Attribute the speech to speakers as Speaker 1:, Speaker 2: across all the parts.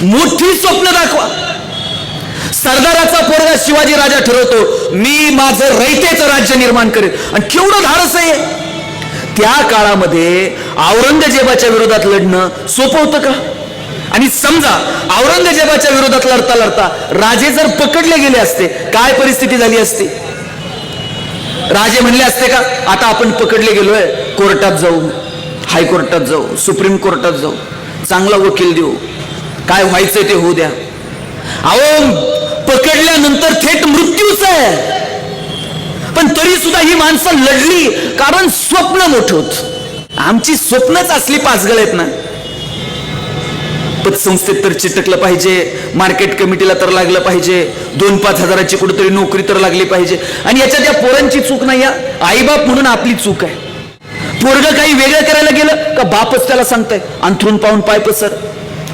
Speaker 1: मोठी स्वप्न दाखवा. सरदाराचा पोरगा शिवाजी राजा ठरवतो मी माझं रयतेचं राज्य निर्माण करेन, आणि केवढं धाडस आहे. त्या काळामध्ये औरंगजेबाच्या विरोधात लढणं सोपं होतं का? आणि समजा औरंगजेबाच्या विरोधात लढता लढता राजे जर पकडले गेले असते, काय परिस्थिती झाली असती? राजे म्हणले असते का आता आपण पकडले गेलोय, कोर्टात जाऊ, हायकोर्टात जाऊ, सुप्रीम कोर्टात जाऊ, चांगला वकील देऊ, काय व्हायचंय ते होऊ द्या. अहो पकडल्यानंतर थेट मृत्यूच आहे. पण तरी सुद्धा ही माणसं लढली, कारण स्वप्न मोठं होत. आमची स्वप्नच असली पाचगळ आहेत ना. पतसंस्थेत तर चिटकलं पाहिजे, मार्केट कमिटीला तर लागलं पाहिजे, 2-5 हजाराची कुठेतरी नोकरी तर लागली पाहिजे. आणि याच्यात या पोरांची चूक नाही, या आईबाप म्हणून आपली चूक आहे. पोरग काही वेगळं करायला गेलं का बापच त्याला सांगताय अंथरून पाहून पाय पसर,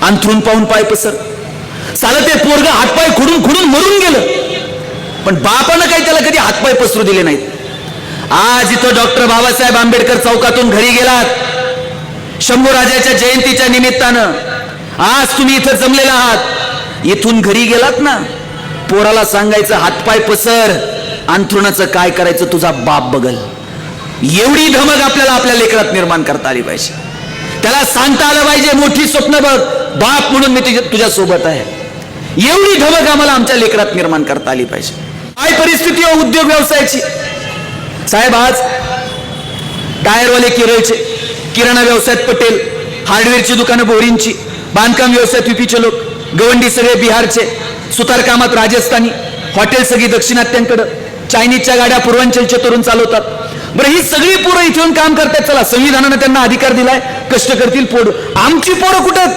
Speaker 1: अंथरून पाहून पाय पसर. सालं ते पोरग हातपाय खुडून खुडून मरून गेलं, पण बापानं काही त्याला कधी हातपाय पसरू दिले नाहीत. आज इथं डॉक्टर बाबासाहेब आंबेडकर चौकातून घरी गेलात शंभूराजाच्या जयंतीच्या निमित्तानं, आज तुम्ही इथं जमलेला आहात, इथून घरी गेलात ना, पोराला सांगायचं हातपाय पसर, अंथरुणाचं काय करायचं तुझा बाप बघल. एवढी धमक आपल्याला आपल्या लेकरात निर्माण करता आली पाहिजे. त्याला सांगता आलं पाहिजे मोठी स्वप्न बघ, बाप म्हणून मी तुझ्या सोबत आहे. एवढी धमक आम्हाला आमच्या लेकरात निर्माण करता आली पाहिजे. काय परिस्थिती आहे उद्योग व्यवसायाची? साहेब आज टायरवाले केरळचे, किराणा व्यवसायात पटेल, हार्डवेअरची दुकानं बोरींची, बांधकाम व्यवसायात युपीचे लोक, गवंडी सगळे बिहारचे, सुतारकामात राजस्थानी, हॉटेल सगळी दक्षिणात्यांकडं, चायनीजच्या गाड्या पूर्वांचलचे तरुण चालवतात. बरं ही सगळी पोरं इथे येऊन काम करतात. चला संविधानानं त्यांना अधिकार दिलाय, कष्ट करतील पोरं. आमची पोरं कुठं?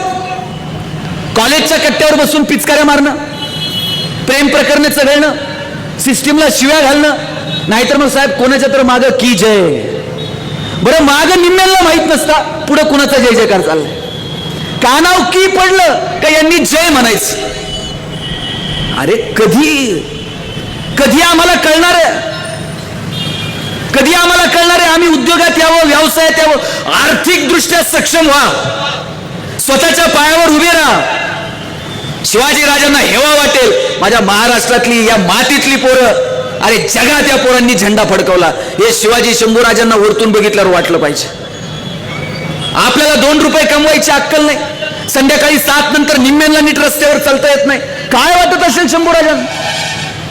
Speaker 1: कॉलेजच्या कट्ट्यावर बसून पिचकाऱ्या मारणं, प्रेम प्रकरणे चढणं, सिस्टीमला शिव्या घालणं, नाहीतर मग साहेब कोणाच्या तर मागं की जय. बरं मागं निम्म्याला माहित नसता पुढं कुणाचा जय जयकार चाललाय. कानाव की पडलं का यांनी जय म्हणायचं. अरे कधी कधी आम्हाला कळणार आहे? कधी आम्हाला कळणार आहे आम्ही उद्योगात यावं, व्यवसायात यावं, आर्थिक दृष्ट्या सक्षम व्हा, स्वतःच्या पायावर उभे राहा. शिवाजी राजांना हेवा वाटेल माझ्या महाराष्ट्रातली या मातीतली पोरं, अरे जगात या पोरांनी झेंडा फडकवला, हे शिवाजी शंभूराजांना वरतून बघितल्यावर वाटलं पाहिजे. आपल्याला 2 रुपये कमवायची अक्कल नाही, संध्याकाळी 7 नंतर निम्म्यांना नीट रस्त्यावर चालता येत नाही. काय वाटत असेल शंभूराजांना?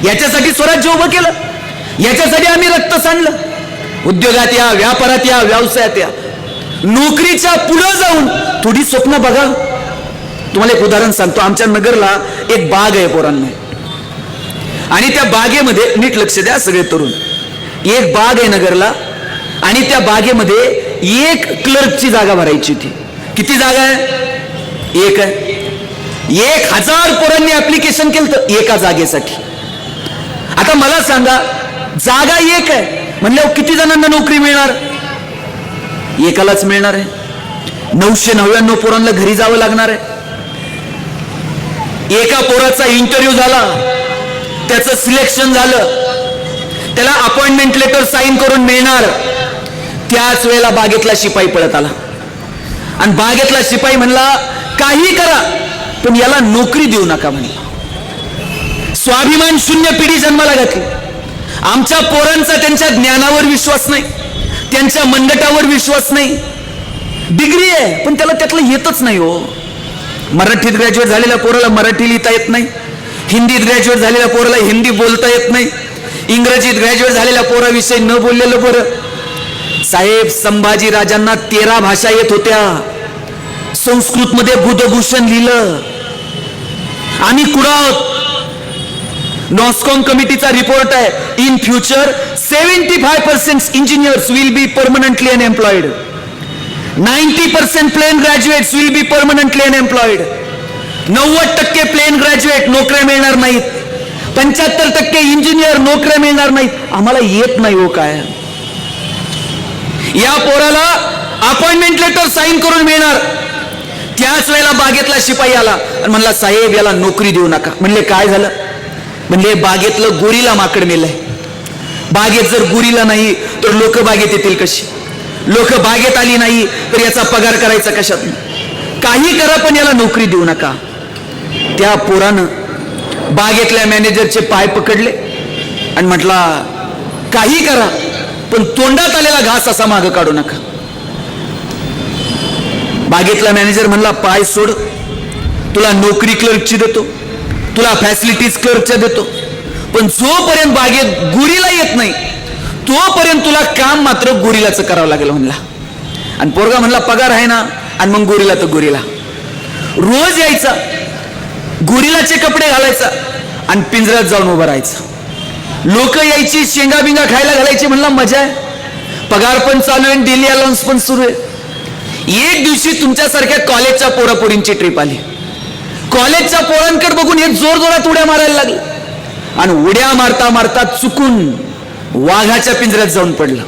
Speaker 1: याच्यासाठी स्वराज्य उभं केलं, याच्यासाठी आम्ही रक्त सांडलं. उद्योगात या, व्यापारात या, व्यवसायात या, नोकरीच्या पुढे जाऊन थोडी स्वप्न बघा. तुम्हाला एक उदाहरण सांगतो. आमच्या नगरला एक बाग आहे पोरांना, आणि त्या बागेमध्ये नीट लक्ष द्या सगळे तरुण. एक बाग आहे नगरला, आणि त्या बागेमध्ये एक क्लर्कची जागा भरायची होती. किती जागा आहे? एक आहे. 1000 पोरांनी ऍप्लिकेशन केलं तर एका जागेसाठी. आता मला सांगा जागा एक आहे म्हणल्यावर किती जणांना नोकरी मिळणार? एकालाच मिळणार आहे. 999 पोरांना घरी जावं लागणार आहे. एका पोराचा इंटरव्ह्यू झाला, त्याचं सिलेक्शन झालं, त्याला अपॉइंटमेंट लेटर साइन करून मिळणार. त्याच वेळेला बागेतला शिपाई पळत आला, आणि बागेतला शिपाई म्हणला काही करा पण याला नोकरी देऊ नका म्हणला. स्वाभिमान शून्य पिढी जन्माला घातली. आमच्या पोरांचा त्यांच्या ज्ञानावर विश्वास नाही, त्यांच्या मंडटावर विश्वास नाही. डिग्री आहे पण त्याला त्यातलं येतच नाही हो. मराठीत ग्रॅज्युएट झालेल्या पोराला मराठी लिहिता येत नाही, हिंदीत ग्रॅज्युएट झालेल्या पोराला हिंदी बोलता येत नाही, इंग्रजीत ग्रॅज्युएट झालेल्या पोराविषयी न बोललेलं बरं. साहेब संभाजी राजांना 13 भाषा येत होत्या. संस्कृत मध्ये बुधभूषण लिहिलं. आम्ही कुठं आहोत? नॉस्कॉम कमिटीचा रिपोर्ट आहे, in future 75% engineers will be permanently unemployed, 90% plain graduates will be permanently unemployed. 90% plain graduate नोकऱ्या मिळणार नाहीत, 75% इंजिनियर नोकऱ्या मिळणार नाहीत. आम्हाला येत नाही हो काय. या पोराला अपॉइंटमेंट लेटर साइन करून मिळणार. त्याच वेळेला बागेतला शिपाई आला आणि म्हणला साहेब याला नोकरी देऊ नका. म्हणले काय झालं? म्हणजे बागेतलं गोरीला माकड मेलंय. बागेत जर गोरीला नाही तर लोक बागेत येतील कशी? लोक बागेत आली नाही तर याचा पगार करायचा कशात? काही करा पण याला नोकरी देऊ नका. त्या पोरानं बागेतल्या मॅनेजरचे पाय पकडले आणि म्हटला, काही करा पण तोंडात आलेला घास असा मागं काढू नका. बागेतला मॅनेजर म्हणला, पाय सोड, तुला नोकरी क्लर्कची देतो, तुला फॅसिलिटीज क्लर्कच्या देतो, पण जोपर्यंत बागेत गुरीला येत नाही तोपर्यंत तुला काम मात्र गुरीलाच करावं लागेल म्हणला. आणि पोरगा म्हणला, पगार आहे ना. आणि मग गुरीला तर गुरीला रोज यायचा, गुरिलाचे कपडे घालायचा आणि पिंजऱ्यात जाऊन उभं राहायचं. लोक यायची, शेंगा बिंगा खायला घालायची. म्हणला, मजा आहे, पगार पण चालू आहे, डेली अलाउन्स पण सुरू आहे. एक दिवशी तुमच्यासारख्या कॉलेजच्या पोरापोरींची ट्रिप आली. कॉलेजच्या पोरांकडे बघून हे जोर जोरात उड्या मारायला लागले आणि उड्या मारता मारता चुकून वाघाच्या पिंजऱ्यात जाऊन पडलं.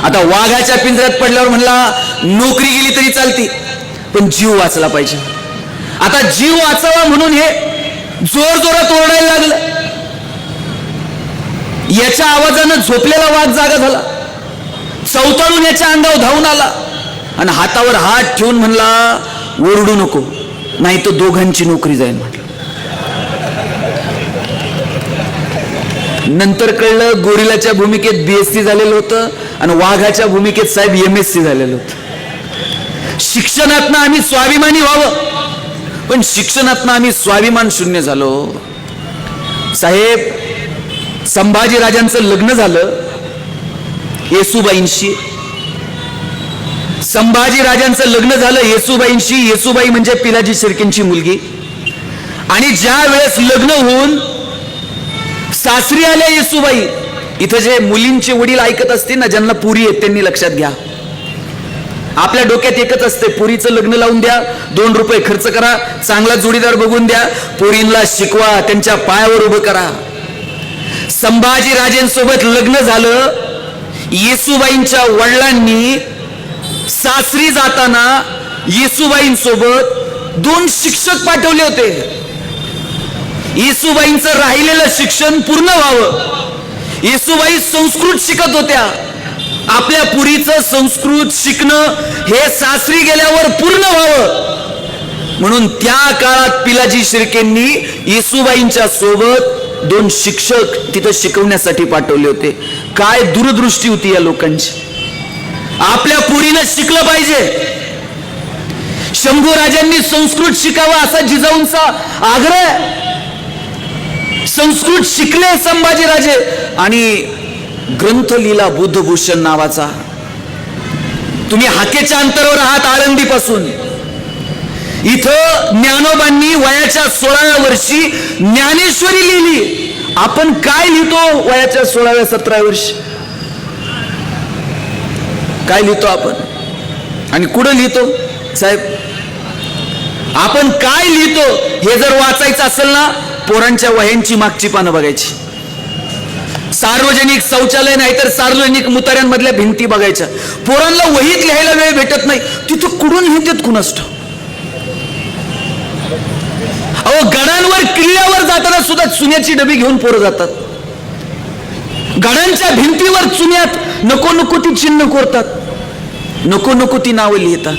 Speaker 1: आता वाघाच्या पिंजऱ्यात पडल्यावर म्हणला, नोकरी गेली तरी चालती पण जीव वाचला पाहिजे. आता जीव वाचावा म्हणून हे जोर जोरात ओरडायला लागलं. याच्या आवाजानं झोपलेला वाघ जागा झाला, चवताळून याच्या अंगावर धावून आला आणि हातावर हात ठेवून म्हणला, ओरडू नको, नाही तर दोघांची नोकरी जाईल म्हटलं. नंतर कळलं, गोरिलाच्या भूमिकेत BSc झालेलं होतं आणि वाघाच्या भूमिकेत साहेब MSc झालेलं होतं. शिक्षणातनं आम्ही स्वाभिमानी व्हावं, पण शिक्षणातनं आम्ही स्वाभिमान शून्य झालो. साहेब, संभाजी राजांचं लग्न झालं येसूबाईंशी. संभाजी राजांचं लग्न झालं येसूबाईंशी. येसूबाई म्हणजे पिलाजी शिर्केंची मुलगी. आणि ज्या वेळेस लग्न होऊन सासरी आल्या येसूबाई, इथं जे मुलींचे वडील ऐकत असतील ना, ज्यांना पुरी आहेत त्यांनी लक्षात घ्या. आपल्या डोक्यात एकच असते, पुरीचं लग्न लावून द्या, 2 रुपये खर्च करा, चांगला जोडीदार बघून द्या, पोरींना शिकवा, त्यांच्या पायावर उभं करा. संभाजी राजेंसोबत लग्न झालं. येसूबाईंच्या वडिलांनी सासरी जाताना येसूबाईंसोबत 2 शिक्षक पाठवले होते. येसूबाईंचं राहिलेलं शिक्षण पूर्ण व्हावं. येसूबाई संस्कृत शिकत होत्या. आपल्या पुरीचं संस्कृत शिकणं हे सासरी गेल्यावर पूर्ण व्हावं म्हणून त्या काळात पिलाजी शिर्केंनी येसूबाईंच्या सोबत 2 शिक्षक तिथं शिकवण्यासाठी पाठवले होते. काय दूरदृष्टी होती या लोकांची. आपल्या पुरीनं शिकलं पाहिजे. शंभू राजांनी संस्कृत शिकावं असा जिजाऊंचा आग्रह. संस्कृत शिकले संभाजीराजे आणि ग्रंथ लिहिला बुद्धभूषण नावाचा. तुम्ही हाकेच्या अंतरावर आहात आळंदीपासून. इथं ज्ञानोबांनी वयाच्या 16व्या वर्षी ज्ञानेश्वरी लिहिली. आपण काय लिहितो वयाच्या 16व्या 17व्या वर्षी? काय लिहितो आपण आणि कुठं लिहितो साहेब? आपण काय लिहितो हे जर वाचायचं असेल ना, पोरांच्या वह्यांची मागची पानं बघायची. सार्वजनिक शौचालय नाही तर सार्वजनिक मुताऱ्यांमधल्या भिंती बघायच्या. पोरांना वहीत लिहायला वेळ भेटत नाही, तिथं कुठून लिहितात कुणास ठाऊक. अहो, गडांवर किल्ल्यावर जाताना सुद्धा चुन्याची डबी घेऊन पोरं जातात. गडांच्या भिंतीवर चुन्यात नको नको ती चिन्ह कोरतात, नको नको ती नावं लिहितात.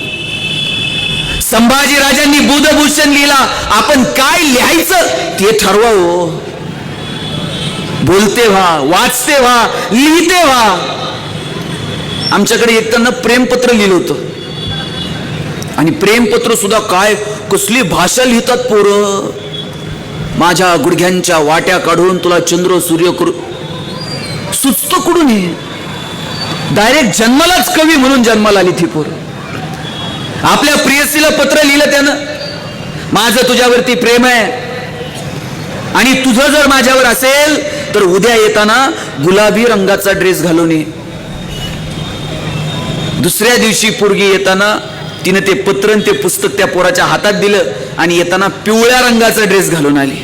Speaker 1: संभाजी राजांनी बुद्धभूषण लिहिला. आपण काय लिहायचं ते ठरवावं. बोलते व्हा, वाचते व्हा, लिहिते व्हा. आमच्याकडे येताना प्रेमपत्र लिहिलं होतं आणि प्रेमपत्र सुद्धा काय कसली भाषा लिहितात पोरं. माझ्या गुडघ्यांच्या वाट्या काढून तुला चंद्र सूर्य करू. सुचतो कुठून हे? डायरेक्ट जन्मालाच कवी म्हणून जन्माला आली ती पोरं. आपल्या प्रेयसीला पत्र लिहिलं त्यानं, माझं तुझ्यावरती प्रेम आहे आणि तुझं जर माझ्यावर असेल तर उद्या येताना गुलाबी रंगाचा ड्रेस घालून ये. दुसऱ्या दिवशी पोरगी येताना तिने ते पत्र आणि ते पुस्तक त्या पोराच्या हातात दिलं आणि येताना पिवळ्या रंगाचा ड्रेस घालून आली.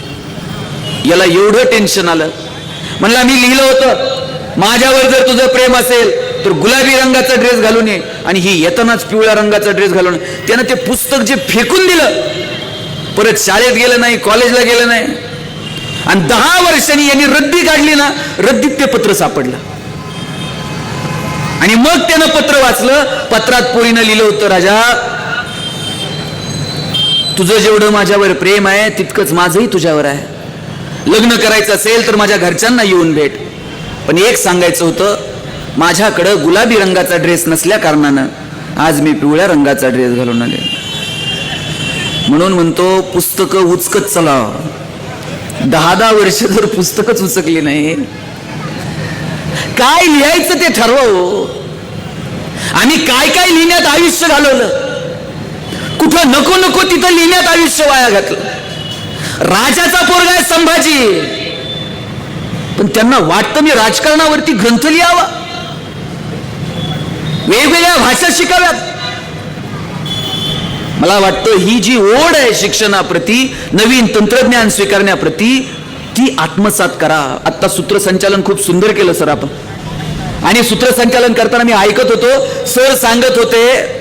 Speaker 1: याला एवढं टेन्शन आलं. म्हणला, मी लिहिलं होतं माझ्यावर जर तुझं प्रेम असेल तर गुलाबी रंगाचा ड्रेस घालून ये, आणि ही येतानाच पिवळ्या रंगाचा ड्रेस घालून. त्यानं ते पुस्तक जे फेकून दिलं, परत शाळेत गेलं नाही, कॉलेजला गेलं नाही. आणि 10 वर्षांनी यांनी रद्दी काढली ना, रद्दीत ते पत्र सापडलं. आणि मग त्यानं पत्र वाचलं. पत्रात पोरीनं लिहिलं होतं, राजा तुझं जेवढं माझ्यावर प्रेम आहे तितकंच माझंही तुझ्यावर आहे. लग्न करायचं असेल तर माझ्या घरच्यांना येऊन भेट. पण एक सांगायचं होतं, माझ्याकडं गुलाबी रंगाचा ड्रेस नसल्या कारणानं आज मी पिवळ्या रंगाचा ड्रेस घालून आले. म्हणून म्हणतो पुस्तकं उचकत चला. 10 वर्ष जर पुस्तकच उचकली नाही, काय लिहायचं ते ठरवा. आम्ही काय काय लिहिण्यात आयुष्य घालवलं, कुठं नको नको तिथं लिहिण्यात आयुष्य वाया घातलं. राजाचा पोरगा आहे संभाजी, पण त्यांना वाटतं मी राजकारणावरती ग्रंथ लिहावा, वेगवेगळ्या भाषा शिकाव्यात. मला वाटतं ही जी ओढ आहे शिक्षणाप्रती, नवीन तंत्रज्ञान स्वीकारण्याप्रती, ती आत्मसात करा. आता सूत्रसंचालन खूप सुंदर केलं सर आपण, आणि सूत्रसंचालन करताना मी ऐकत होतो, सर सांगत होते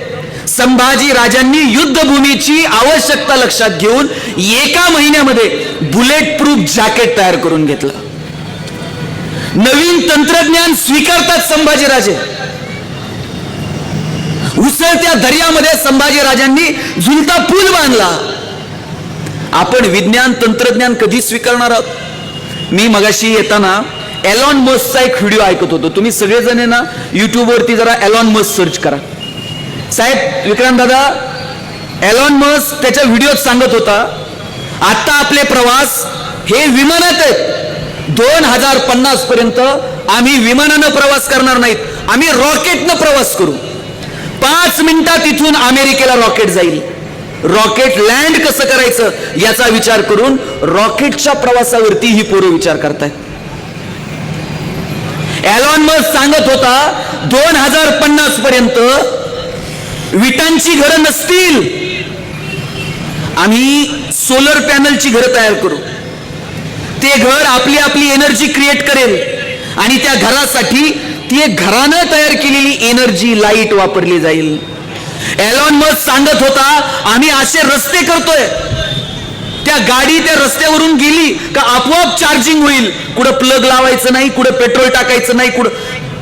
Speaker 1: संभाजी राजांनी युद्धभूमीची आवश्यकता लक्षात घेऊन 1 महिन्यामध्ये बुलेट प्रूफ जॅकेट तयार करून घेतलं. नवीन तंत्रज्ञान स्वीकारतात संभाजीराजे. उसळत्या दर्यामध्ये संभाजीराजांनी झुलता पूल बांधला. आपण विज्ञान तंत्रज्ञान कधी स्वीकारणार आहोत? मी मगाशी येताना एलॉन मस्कचा एक व्हिडिओ ऐकत होतो. तुम्ही सगळेजण ना युट्यूबवरती जरा एलॉन मस्क सर्च करा. साहेब विक्रांत दादा, एलॉन मस्क त्याच्या व्हिडिओत सांगत होता, आता आपले प्रवास हे विमानात आहेत. 2050 पर्यंत आम्ही विमानानं प्रवास करणार नाहीत, आम्ही रॉकेटनं प्रवास करू. 5 मिनिटात इथून अमेरिकेला रॉकेट जाईल. रॉकेट लँड कसं करायचं याचा विचार करून रॉकेटच्या प्रवासावरती ही पोरं विचार करतायत. एलॉन मस्क सांगत होता 2050 पर्यंत विटांची घरं नसतील, आम्ही सोलर पॅनलची घरं तयार करू. ते घर आपली आपली एनर्जी क्रिएट करेल आणि त्या घरासाठी ती एक घरानं तयार केलेली एनर्जी लाईट वापरली जाईल. एलॉन मस्क सांगत होता आम्ही असे रस्ते करतोय, त्या गाडी त्या रस्त्यावरून गेली का आपोआप चार्जिंग होईल, कुठं प्लग लावायचं नाही, कुठं पेट्रोल टाकायचं नाही. कुठं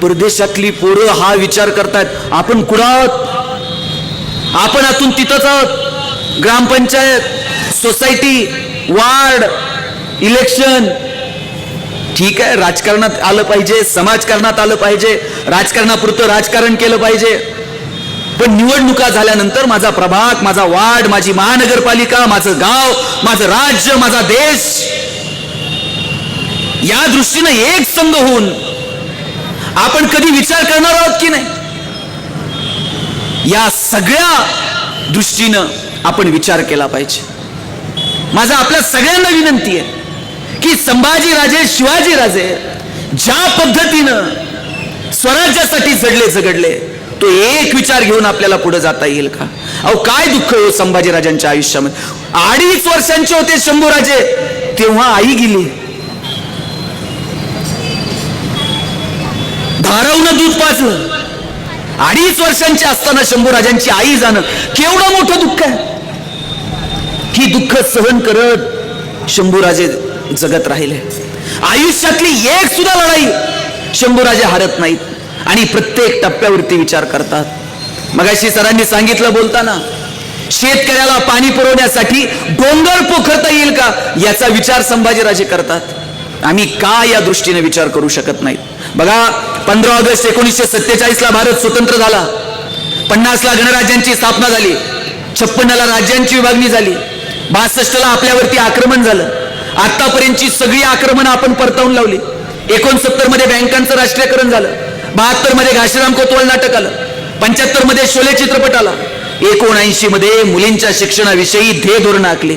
Speaker 1: परदेशातली पोरं हा विचार करतायत, आपण कुठं आहोत, आपण आतून तिथंच आहोत. ग्रामपंचायत, सोसायटी, वार्ड, इलेक्शन, ठीक आहे, राजकारणात आलं पाहिजे, समाजकारणात आलं पाहिजे, राजकारणापुरतं राजकारण केलं पाहिजे. पण निवडणुका झाल्यानंतर माझा प्रभाग, माझा वार्ड, माझी महानगरपालिका, माझं गाव, माझं राज्य, माझा देश, या दृष्टीनं एक संघ होऊन आपण कधी विचार करणार आहोत की नाही? या सगळ्या दृष्टीनं आपण विचार केला पाहिजे. माझा आपल्या सगळ्यांना विनंती आहे की संभाजीराजे, शिवाजीराजे ज्या पद्धतीनं स्वराज्यासाठी झगडले, तो एक विचार घेऊन आपल्याला पुढे जाता येईल का? अहो काय दुःख हो संभाजीराजांच्या आयुष्यामध्ये. 2.5 वर्षांचे होते शंभूराजे तेव्हा आई गेली, धारावनं दूध पाजलं. 2.5 वर्षांचे असताना शंभूराजांची आई जाणं केवढं मोठं दुःख आहे. ही दुःख सहन करत शंभूराजे जगत राहिले. आयुष्यातली एक सुद्धा लढाई शंभूराजे हारत नाहीत आणि प्रत्येक टप्प्यावरती विचार करतात. मगाशी सरांनी सांगितलं बोलताना, शेतकऱ्याला पाणी पुरवण्यासाठी डोंगर पोखरता येईल का याचा विचार संभाजीराजे करतात. आम्ही का या दृष्टीने विचार करू शकत नाहीत? बघा, 15 ऑगस्ट 1947 ला भारत स्वतंत्र झाला. 50 ला गणराज्यांची स्थापना झाली. 56 ला राज्यांची विभागणी झाली. 62 ला आपल्यावरती आक्रमण झालं. आतापर्यंतची सगळी आक्रमणं आपण परतावून लावली. 69 मध्ये बँकांचं राष्ट्रीयकरण झालं. 72 मध्ये घाशीराम कोतवाल नाटक आलं. 75 मध्ये शोले चित्रपट आला. 79 मध्ये मुलींच्या शिक्षणाविषयी ध्येय धोरण आखले.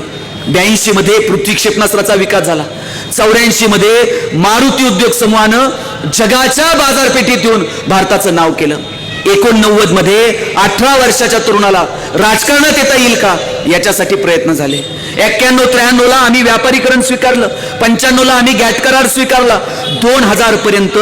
Speaker 1: 82 मध्ये पृथ्वी क्षेपणास्त्राचा विकास झाला. 84 मध्ये मारुती उद्योग समूहानं जगाच्या बाजारपेठेत येऊन भारताचं नाव केलं. 89 मध्ये 18 वर्षाच्या तरुणाला राजकारणात येता येईल का याच्यासाठी प्रयत्न झाले. 91-93 ला आम्ही व्यापारीकरण स्वीकारलं. 95 ला आम्ही गॅट करार स्वीकारला. 2000 पर्यंत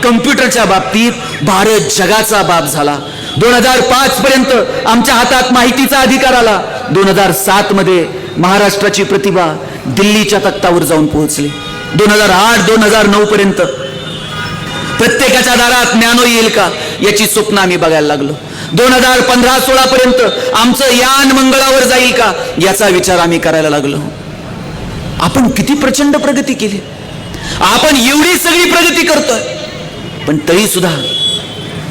Speaker 1: कम्प्युटरच्या बाबतीत भारत जगाचा बाप झाला. 2005 पर्यंत आमच्या हातात माहितीचा अधिकार आला. 2007 मध्ये महाराष्ट्राची प्रतिभा दिल्लीच्या तख्तावर जाऊन पोहोचली. 2008-2009 पर्यंत प्रत्येकाच्या दारात नॅनो येईल का याची स्वप्न आम्ही बघायला लागलो. 2015-16 पर्यंत आमचं यान मंगळावर जाईल का याचा विचार आम्ही करायला लागलो. आपण किती प्रचंड प्रगती केली, आपण एवढी सगळी प्रगती करतोय, पण तरी सुद्धा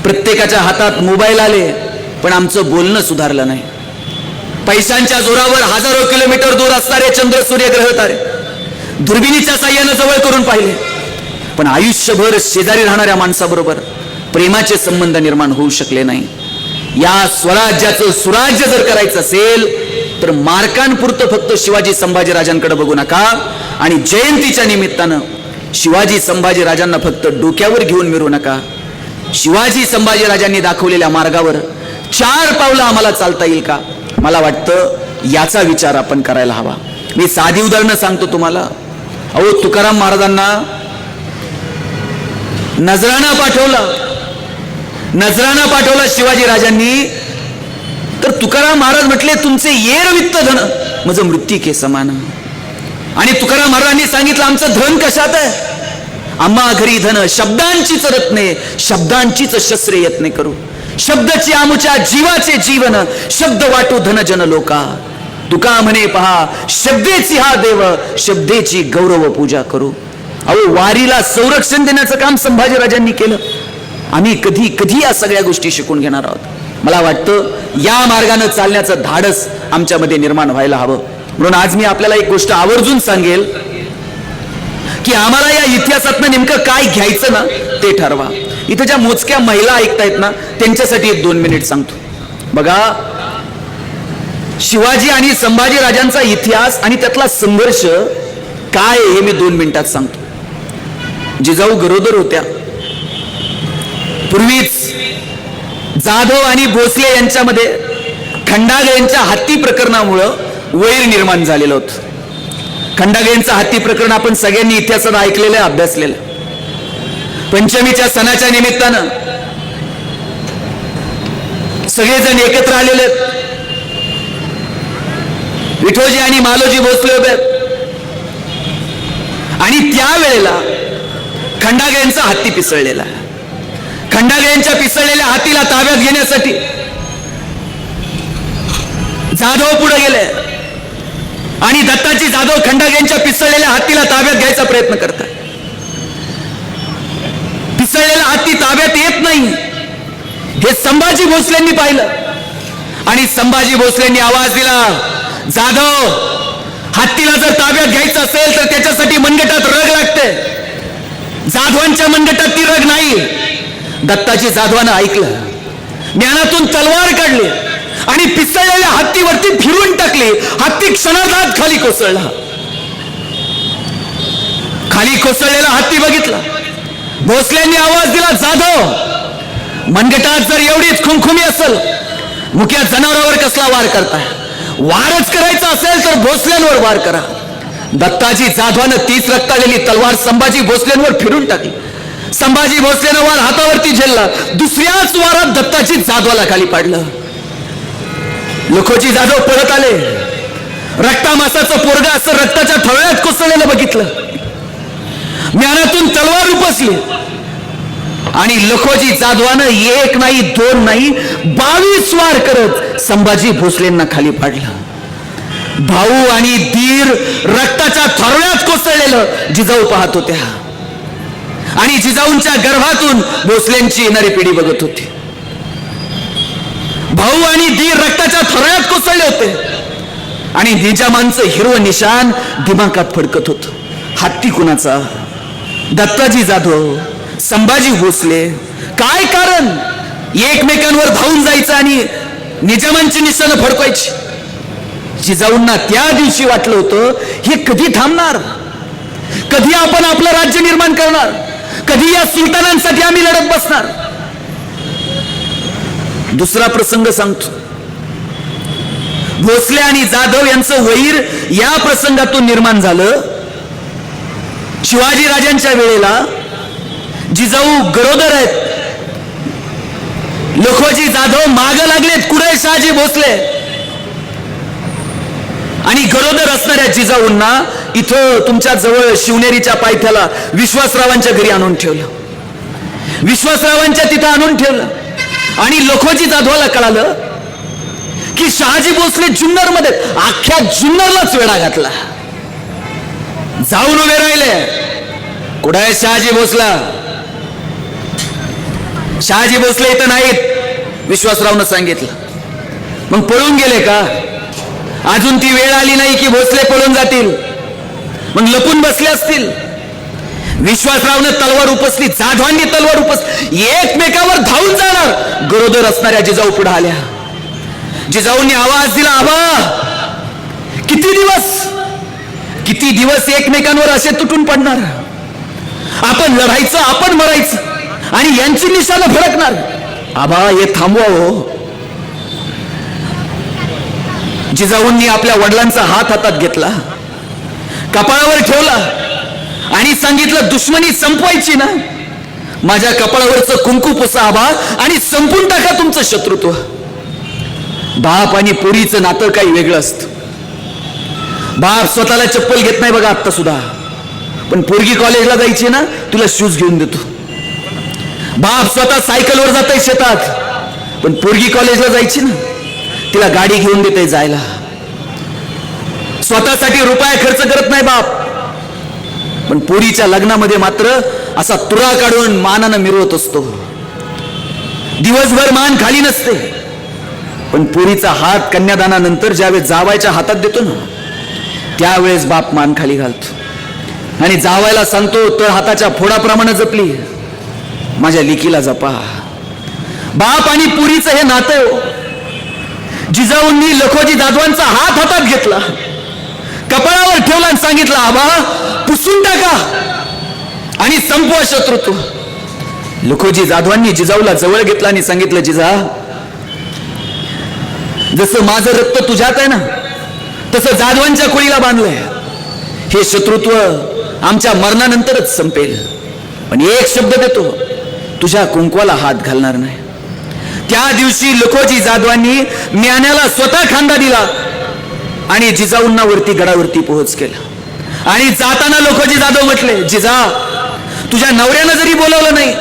Speaker 1: प्रत्येकाच्या हातात मोबाईल आले, पण आमचं बोलणं सुधारलं नाही. पैशांच्या जोरावर हजारो किलोमीटर दूर असणारे चंद्र, सूर्य, ग्रह, तारे दुर्बिणीच्या साह्यानं जवळ करून पाहिले, पण आयुष्यभर शेजारी राहणाऱ्या माणसाबरोबर प्रेमाचे संबंध निर्माण होऊ शकले नाही. या स्वराज्याचं सुराज्य जर करायचं असेल तर मार्कांपुरतं फक्त शिवाजी संभाजी राजांकडे बघू नका, आणि जयंतीच्या निमित्तानं शिवाजी संभाजी राजांना फक्त डोक्यावर घेऊन मिरू नका. शिवाजी संभाजी राजांनी दाखवलेल्या मार्गावर 4 पावलं आम्हाला चालता येईल का, मला वाटतं याचा विचार आपण करायला हवा. मी साधी उदाहरणं सांगतो तुम्हाला. अहो, तुकाराम महाराजांना नजराणा पाठवला शिवाजी राजांनी, तर तुकाराम महाराज म्हटले तुमचे येर वित्त धन माझं मृत्तिके समान. आणि तुकाराम महाराजांनी सांगितलं आमचं धन कशात आहे, आम्हा घरी धन शब्दांचीच रत्ने, शब्दांचीच शस्त्रे यत्ने करू, शब्दची आमुच्या जीवाचे जीवन, शब्द वाटू धन जन लोका. तुका म्हणे पहा शब्देची हा देव, शब्देची गौरव पूजा करू. अहो, वारीला संरक्षण देण्याचं काम संभाजीराजांनी केलं. आम्ही कधी कधी या सगळ्या गोष्टी शिकून घेणार आहोत. मला वाटतं या मार्गाने चालण्याचं धाडस आमच्यामध्ये निर्माण व्हायला हवं. म्हणून आज मी आपल्याला एक गोष्ट आवर्जून सांगेल की आम्हाला या इतिहासातनं नेमकं काय घ्यायचं ना ते ठरवा. इथं ज्या मोजक्या महिला ऐकतायत ना त्यांच्यासाठी 1-2 मिनिट सांगतो. बघा, शिवाजी आणि संभाजी राजांचा इतिहास आणि त्यातला संघर्ष काय हे मी 2 मिनिटात सांगतो. जिजाऊ गरोदर होत्या. पूर्वीच जाधव आणि भोसले यांच्यामध्ये खंडागळे यांच्या हत्ती प्रकरणामुळं वैर निर्माण झालेलं होतं. खंडागळे यांचं हत्ती प्रकरण आपण सगळ्यांनी इतिहासात ऐकलेलं, अभ्यासलेलं. पंचमीच्या सणाच्या निमित्तानं सगळेजण एकत्र आलेले आहेत. विठोजी आणि मालोजी भोसले उभे आहेत. आणि त्यावेळेला खंडागळे यांचा हत्ती पिसळलेला. खंडागळे यांच्या पिसळलेल्या हत्तीला ताब्यात घेण्यासाठी जाधव पुढे गेले आणि दत्ताजी जाधव खंडागळे यांच्या पिसळलेल्या हत्तीला ताब्यात घ्यायचा प्रयत्न करतात. पिसळलेला हत्ती ताब्यात येत नाही हे संभाजी भोसलेंनी पाहिलं आणि संभाजी भोसलेंनी आवाज दिला, जाधव, हत्तीला जर ताब्यात घ्यायचं असेल तर त्याच्यासाठी मनगटात रग लागते. जाधवांच्या मनगटात ती रग नाही. दत्ताजी जाधवानं ऐकलं, ज्ञानातून तलवार काढली आणि पिसळलेल्या हत्तीवरती फिरून टाकली. हत्ती क्षणार्धात खाली कोसळला. खाली कोसळलेला हत्ती बघितला. भोसल्यांनी आवाज दिला, जाधव, मनगटात जर एवढीच खुमखुमी असेल, मुक्या जनावरावर कसला वार करताय? वारच करायचा असेल तर भोसल्यांवर वार करा. दत्ताजी जाधवानं तीच रक्ताळलेली तलवार संभाजी भोसल्यांवर फिरून टाकली. संभाजी भोसलेनं वार हातावरती झेलला. दुसऱ्याच वारात दत्ताजी जाधवाला खाली पाडलं. लखोजी जाधव पळत आले. रक्तामासाचं पोरग असं रक्ताच्या थव्यात कोसळलेलं बघितलं. ज्ञानातून तलवार उपसली आणि लखोजी जाधवानं 1 नाही 2 नाही 22 वार करत संभाजी भोसलेंना खाली पाडलं. भाऊ आणि दीर रक्ताच्या थरव्यात कोसळलेलं जिजाऊ पाहत होत्या आणि जिजाऊंच्या गर्भातून भोसलेंची येणारी पिढी बघत होती. भाऊ आणि दीर रक्ताच्या थरव्यात कोसळले होते आणि निजामांचं हिरवं निशाण दिमागात फडकत होत. हत्ती कुणाचा? दत्ताजी जाधव, संभाजी भोसले. काय कारण? एकमेकांवर धावून जायचं आणि निजामांची निशाणं फडकवायची. जिजाऊंना त्या दिवशी वाटलं होतं हे कधी थांबणार, कधी आपण आपलं राज्य निर्माण करणार, कधी या सुलतानांसाठी आम्ही लढत बसणार. दुसरा प्रसंग सांगतो. भोसले आणि जाधव यांचं वैर या प्रसंगातून निर्माण झालं. शिवाजी राजांच्या वेळेला जिजाऊ गरोदर आहेत. लखोजी जाधव माग लागलेत कुडे शहाजी भोसले आणि गरोदर असणाऱ्या जिजाऊंना इथं तुमच्या जवळ शिवनेरीच्या पायथ्याला विश्वासरावांच्या घरी आणून ठेवलं. विश्वासरावांच्या तिथं आणून ठेवलं आणि लखोजी जाधवाला कळालं की शहाजी भोसले जुन्नर मध्ये, अख्ख्या जुन्नरलाच वेढा घातला. जाऊन उभे राहिले, कुठे आहे शहाजी भोसला? शहाजी भोसले इथं नाहीत, विश्वासरावनं सांगितलं. मग पळून गेले का? अजून ती वेळ आली नाही की भोसले पळून जातील, मग लपून बसले असतील. विश्वासरावने तलवार उपसली, जाधवांनी तलवार उपसली, एकमेकावर धावून जाणार. गरोदर असणाऱ्या जिजाऊ पुढे आल्या. जिजाऊंनी आवाज दिला, आबा किती दिवस एकमेकांवर असे तुटून पडणार? आपण लढायचं, आपण मरायचं आणि यांची निशाणं फडकणार. आबा हे थांबवा हो. जिजाऊंनी आपल्या वडिलांचा हात हातात घेतला, कपाळावर ठेवला आणि सांगितलं, दुश्मनी संपवायची ना, माझ्या कपाळावरचं कुंकू पुसा आबा आणि संपून टाका तुमचं शत्रुत्व. बाप आणि पोरीचं नातं काही वेगळं असतं. बाप स्वतःला चप्पल घेत नाही बघा आत्ता सुद्धा, पण पोरगी कॉलेजला जायची ना, तुला शूज घेऊन देतो. बाप स्वतः सायकलवर जात आहे शेतात, पण पोरगी कॉलेजला जायची ना, तिला गाडी घेऊन देते जायला. स्वतःसाठी रुपया खर्च करत नाही बाप, पण पोरीच्या लग्नामध्ये मात्र असा तुरा काढून मानानं मिरवत असतो. दिवसभर मान खाली नसते, पण पोरीचा हात कन्यादानानंतर ज्यावेळेस जावायच्या हातात देतो ना, त्यावेळेस बाप मान खाली घालतो आणि जावायला सांगतो, तर हाताच्या फोडाप्रमाणे जपली, माझ्या लेकीला जपा. बाप आणि पोरीचं हे नातं हो. जिजाऊंनी लखोजी जाधवांचा हात हातात घेतला, कपाळावर ठेवला आणि सांगितलं, आबा पुसून टाका आणि संपवा शत्रुत्व. लखोजी जाधवांनी जिजाऊला जवळ घेतला आणि सांगितलं, जिजा, जसं माझं रक्त तुझ्यात आहे ना, तसं जाधवांच्या खोळीला बांधलंय. हे शत्रुत्व आमच्या मरणानंतरच संपेल, पण एक शब्द देतो, तुझ्या कुंकवाला हात घालणार नाही. त्या दिवशी लखोजी जाधवांनी म्यान्याला स्वतः खांदा दिला आणि जिजाऊंना वरती गडावरती पोहोच केला. आणि जाताना लखोजी जाधव म्हटले, जिजा, तुझ्या नवऱ्यानं जरी बोलवलं नाही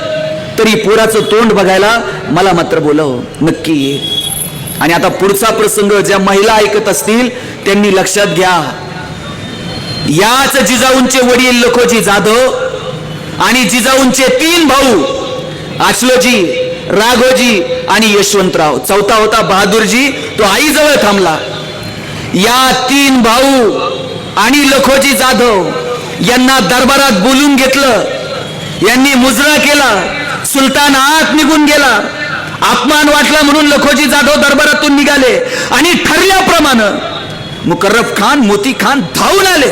Speaker 1: तरी पोराचं तोंड बघायला मला मात्र बोलव, नक्की ये. आणि आता पुढचा प्रसंग ज्या महिला ऐकत असतील त्यांनी लक्षात घ्या. याच जिजाऊंचे वडील लखोजी जाधव आणि जिजाऊंचे 3 भाऊ, आचलोजी, राघोजी आणि यशवंतराव. चौथा होता बहादूरजी, तो आईजवळ थांबला. या 3 भाऊ आणि लखोजी जाधव यांना दरबारात बोलून घेतलं. यांनी मुजरा केला. सुलतान आत निघून गेला. अपमान वाटला म्हणून लखोजी जाधव दरबारातून निघाले आणि ठरल्याप्रमाणे मुकर्रब खान, मोती खान धावून आले.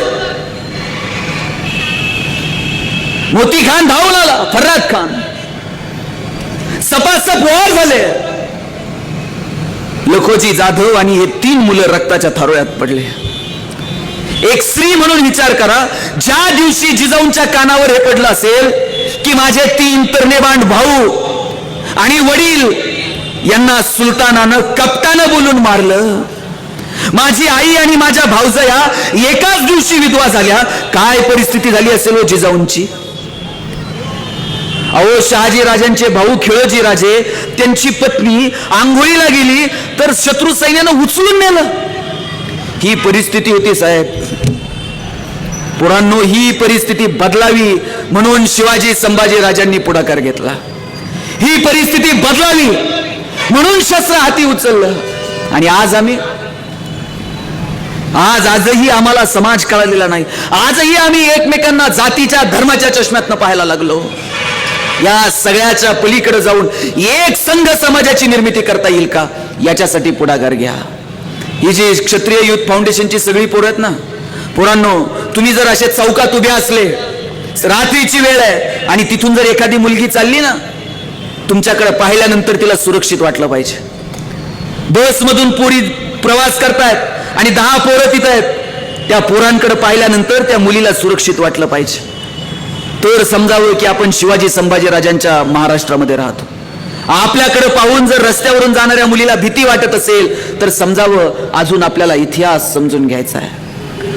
Speaker 1: मोती खान धावून आला, फर्राद खान सपासप वार झाले. लखोजी जाधव आणि हे 3 मुलं रक्ताच्या थारोळ्यात पडले. एक स्त्री म्हणून विचार करा, ज्या दिवशी जिजाऊंच्या कानावर हे पडलं असेल की माझे 3 तरणेबांड भाऊ आणि वडील यांना सुलतानानं कपटानं बोलून मारलं, माझी आई आणि माझ्या भाऊजया एकाच दिवशी विधवा झाल्या, काय परिस्थिती झाली असेल हो जिजाऊंची. अहो, शहाजी राजांचे भाऊ खिळोजी राजे, त्यांची पत्नी आंघोळीला गेली तर शत्रू सैन्यानं उचलून नेलं. ही परिस्थिती होती साहेब. पोरांनो, ही परिस्थिती बदलावी म्हणून शिवाजी संभाजी राजांनी पुढाकार घेतला. ही परिस्थिती बदलावी म्हणून शस्त्र हाती उचललं. आणि आजही आम्हाला समाज कळलेला नाही. आजही आम्ही एकमेकांना जातीच्या धर्माच्या चष्म्यातनं पाहायला लागलो. या सगळ्याच्या पलीकडे जाऊन एक संघ समाजाची निर्मिती करता येईल का, याच्यासाठी पुढाकार घ्या. ही जी क्षत्रिय युथ फाउंडेशनची सगळी पोरं आहेत ना, पोरांनो, तुम्ही जर असे चौकात उभे असले, रात्रीची वेळ आहे आणि तिथून जर एखादी मुलगी चालली ना, तुमच्याकडे पाहिल्यानंतर तिला सुरक्षित वाटलं पाहिजे. बसमधून पोरी प्रवास करतायत आणि 10 पोरं तिथं आहेत, त्या पोरांकडे पाहिल्यानंतर त्या मुलीला सुरक्षित वाटलं पाहिजे. तर समजावं की आपण शिवाजी संभाजी राजांच्या महाराष्ट्रामध्ये राहतो. आपल्याकडे पाहून जर रस्त्यावरून जाणाऱ्या मुलीला भीती वाटत असेल तर समजावं अजून आपल्याला इतिहास समजून घ्यायचा आहे.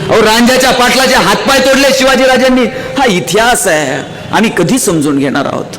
Speaker 1: अहो, रांजाच्या पाटलाचे हातपाय तोडले शिवाजी राजांनी, हा इतिहास आहे, आम्ही कधी समजून घेणार आहोत.